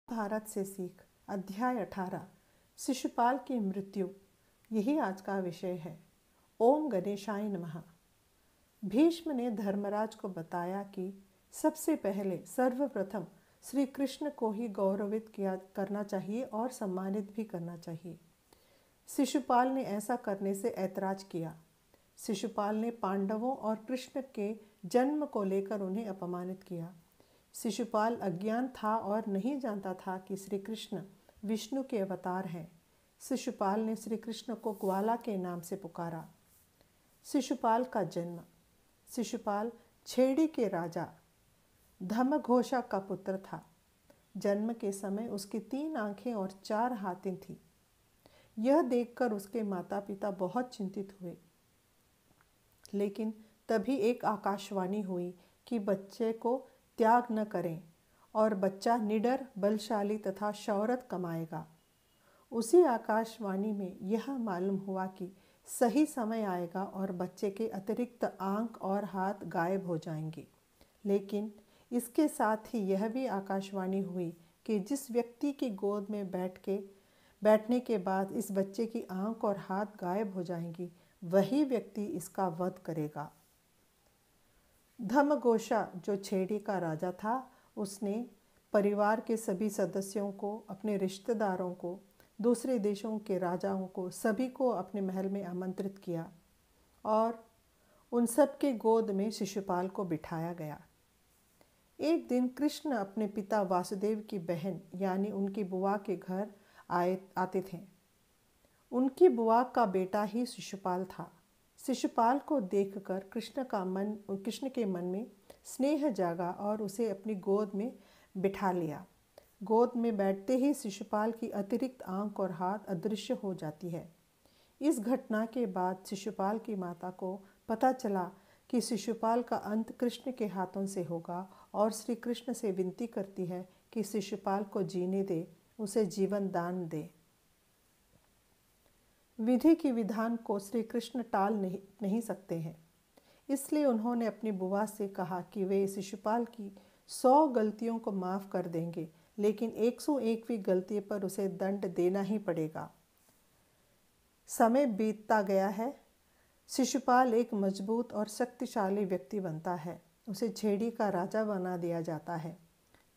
भारत से सीख अध्याय 18 शिशुपाल की मृत्यु, यही आज का विषय है। ओम गणेशाय नमः। भीष्म ने धर्मराज को बताया कि सबसे पहले सर्वप्रथम श्री कृष्ण को ही गौरवित करना चाहिए और सम्मानित भी करना चाहिए। शिशुपाल ने ऐसा करने से ऐतराज किया। शिशुपाल ने पांडवों और कृष्ण के जन्म को लेकर उन्हें अपमानित किया। शिशुपाल अज्ञान था और नहीं जानता था कि श्री कृष्ण विष्णु के अवतार हैं। शिशुपाल ने श्री कृष्ण को ग्वाला के नाम से पुकारा। शिशुपाल का जन्म। शिशुपाल छेड़ी के राजा धर्मघोषा का पुत्र था। जन्म के समय उसकी 3 आंखें और 4 हाथें थीं। यह देखकर उसके माता पिता बहुत चिंतित हुए। लेकिन तभी एक आकाशवाणी हुई कि बच्चे को त्याग न करें और बच्चा निडर, बलशाली तथा शौहरत कमाएगा। उसी आकाशवाणी में यह मालूम हुआ कि सही समय आएगा और बच्चे के अतिरिक्त आंख और हाथ गायब हो जाएंगे। लेकिन इसके साथ ही यह भी आकाशवाणी हुई कि जिस व्यक्ति की गोद में बैठने के बाद इस बच्चे की आंख और हाथ गायब हो जाएंगी, वही व्यक्ति इसका वध करेगा। धर्मघोषा, जो छेड़ी का राजा था, उसने परिवार के सभी सदस्यों को, अपने रिश्तेदारों को, दूसरे देशों के राजाओं को, सभी को अपने महल में आमंत्रित किया और उन सब के गोद में शिशुपाल को बिठाया गया। एक दिन कृष्ण अपने पिता वासुदेव की बहन यानी उनकी बुआ के घर आते थे। उनकी बुआ का बेटा ही शिशुपाल था। शिशुपाल को देखकर कृष्ण के मन में स्नेह जागा और उसे अपनी गोद में बिठा लिया। गोद में बैठते ही शिशुपाल की अतिरिक्त आंख और हाथ अदृश्य हो जाती है। इस घटना के बाद शिशुपाल की माता को पता चला कि शिशुपाल का अंत कृष्ण के हाथों से होगा और श्री कृष्ण से विनती करती है कि शिशुपाल को जीने दे, उसे जीवन दान दे। विधि की विधान को श्री कृष्ण टाल नहीं सकते हैं, इसलिए उन्होंने अपनी बुआ से कहा कि वे शिशुपाल की 100 गलतियों को माफ़ कर देंगे, लेकिन 101वीं गलती पर उसे दंड देना ही पड़ेगा। समय बीतता गया है। शिशुपाल एक मजबूत और शक्तिशाली व्यक्ति बनता है। उसे छेड़ी का राजा बना दिया जाता है।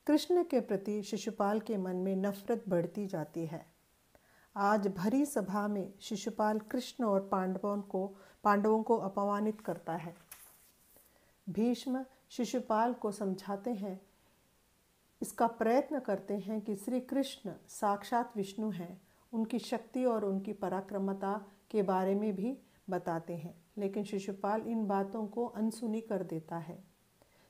कृष्ण के प्रति शिशुपाल के मन में नफरत बढ़ती जाती है। आज भरी सभा में शिशुपाल कृष्ण और पांडवों को अपमानित करता है। भीष्म शिशुपाल को समझाते हैं, इसका प्रयत्न करते हैं कि श्री कृष्ण साक्षात विष्णु हैं। उनकी शक्ति और उनकी पराक्रमता के बारे में भी बताते हैं, लेकिन शिशुपाल इन बातों को अनसुनी कर देता है।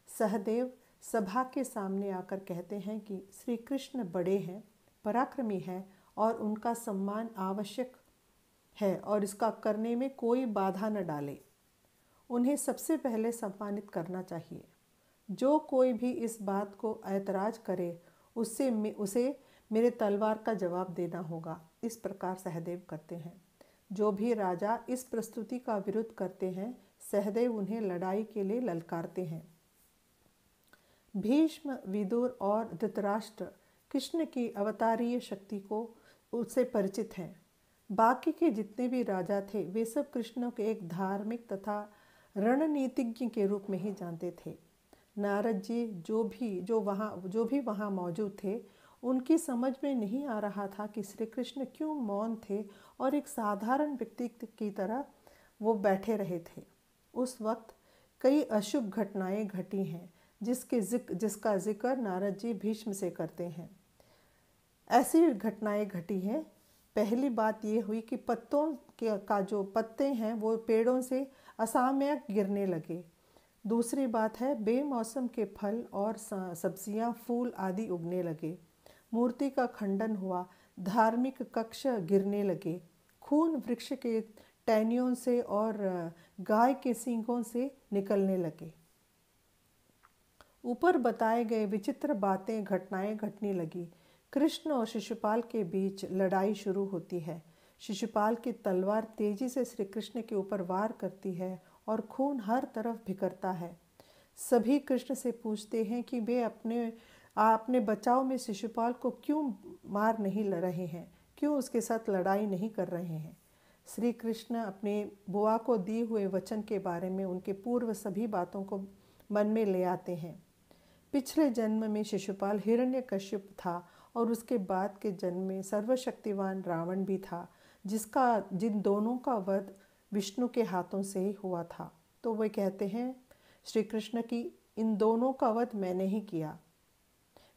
सहदेव सभा के सामने आकर कहते हैं कि श्री कृष्ण बड़े हैं, पराक्रमी हैं और उनका सम्मान आवश्यक है और इसका करने में कोई बाधा न डाले। उन्हें सबसे पहले सम्मानित करना चाहिए। जो कोई भी इस बात को ऐतराज करे उसे मेरे तलवार का जवाब देना होगा। इस प्रकार सहदेव करते हैं। जो भी राजा इस प्रस्तुति का विरोध करते हैं, सहदेव उन्हें लड़ाई के लिए ललकारते हैं। भीष्म, विदुर और धृतराष्ट्र कृष्ण की अवतारीय शक्ति को उससे परिचित हैं। बाकी के जितने भी राजा थे, वे सब कृष्ण को एक धार्मिक तथा रणनीतिज्ञ के रूप में ही जानते थे। नारद जी जो भी वहाँ मौजूद थे, उनकी समझ में नहीं आ रहा था कि श्री कृष्ण क्यों मौन थे और एक साधारण व्यक्ति की तरह वो बैठे रहे थे। उस वक्त कई अशुभ घटनाएं घटी हैं, जिसका जिक्र नारद जी भीष्म से करते हैं। ऐसी घटनाएं घटी हैं। पहली बात ये हुई कि जो पत्ते हैं वो पेड़ों से असामयिक गिरने लगे। दूसरी बात है, बेमौसम के फल और सब्जियां, फूल आदि उगने लगे। मूर्ति का खंडन हुआ, धार्मिक कक्ष गिरने लगे, खून वृक्ष के टहनियों से और गाय के सींगों से निकलने लगे। ऊपर बताए गए विचित्र घटनाएं घटने लगी। कृष्ण और शिशुपाल के बीच लड़ाई शुरू होती है। शिशुपाल की तलवार तेजी से श्री कृष्ण के ऊपर वार करती है और खून हर तरफ बिखरता है। सभी कृष्ण से पूछते हैं कि वे आपने बचाव में शिशुपाल को क्यों मार नहीं रहे हैं, क्यों उसके साथ लड़ाई नहीं कर रहे हैं। श्री कृष्ण अपने बुआ को दिए हुए वचन के बारे में उनके पूर्व सभी बातों को मन में ले आते हैं। पिछले जन्म में शिशुपाल हिरण्यकश्यप था और उसके बाद के जन्म में सर्वशक्तिवान रावण भी था, जिन दोनों का वध विष्णु के हाथों से ही हुआ था। तो वे कहते हैं श्री कृष्ण की इन दोनों का वध मैंने ही किया।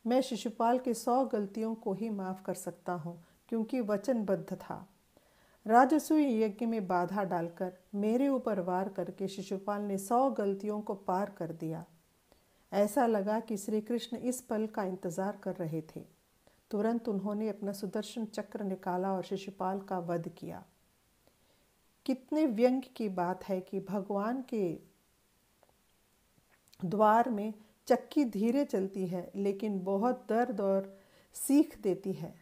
मैं शिशुपाल के 100 गलतियों को ही माफ़ कर सकता हूँ क्योंकि वचनबद्ध था। राजसूय यज्ञ में बाधा डालकर मेरे ऊपर वार करके शिशुपाल ने 100 गलतियों को पार कर दिया। ऐसा लगा कि श्री कृष्ण इस पल का इंतजार कर रहे थे। तुरंत उन्होंने अपना सुदर्शन चक्र निकाला और शिशुपाल का वध किया। कितने व्यंग्य की बात है कि भगवान के द्वार में चक्की धीरे चलती है लेकिन बहुत दर्द और सीख देती है।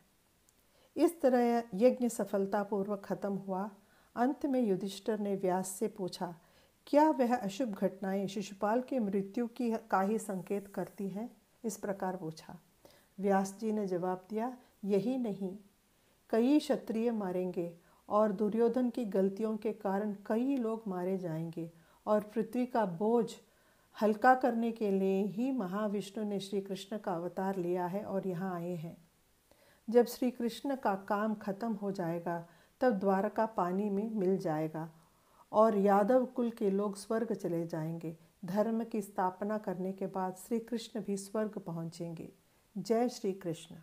इस तरह यज्ञ सफलतापूर्वक खत्म हुआ। अंत में युधिष्ठिर ने व्यास से पूछा, क्या वह अशुभ घटनाएं शिशुपाल की मृत्यु का ही संकेत करती हैं? इस प्रकार पूछा। व्यास जी ने जवाब दिया, यही नहीं, कई क्षत्रिय मारेंगे और दुर्योधन की गलतियों के कारण कई लोग मारे जाएंगे और पृथ्वी का बोझ हल्का करने के लिए ही महाविष्णु ने श्री कृष्ण का अवतार लिया है और यहाँ आए हैं। जब श्री कृष्ण का काम खत्म हो जाएगा तब द्वारका पानी में मिल जाएगा और यादव कुल के लोग स्वर्ग चले जाएंगे। धर्म की स्थापना करने के बाद श्री कृष्ण भी स्वर्ग पहुँचेंगे। जय श्री कृष्ण।